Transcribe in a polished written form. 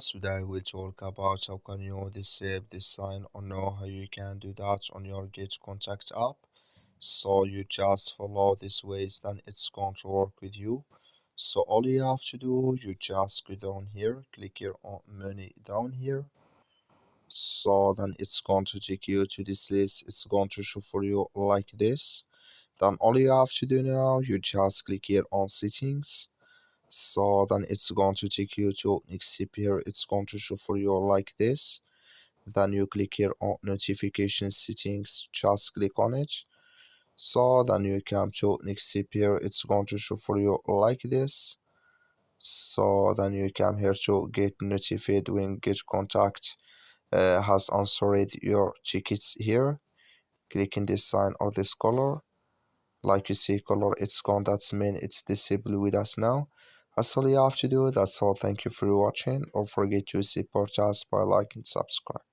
Today we'll talk about how can you disable this sign or know how you can do that on your Getcontact app. So you just follow these ways, then it's going to work with you. So all you have to do, you just go down here, click here on money down here. So then it's going to take you to this list. It's going to show for you like this. Then all you have to do now, you just click here on settings. So then it's going to take you to next step here. It's going to show for you like this. Then you click here on notification settings, just click on it. So then you come to next step here. It's going to show for you like this. So then you come here to get notified when get contact has answered your tickets here. Click in this sign or this color. Like you see color, it's gone. That's mean it's disabled with us now. That's all you have to do. That's all. Thank you for watching. Don't forget to support us by like and subscribe.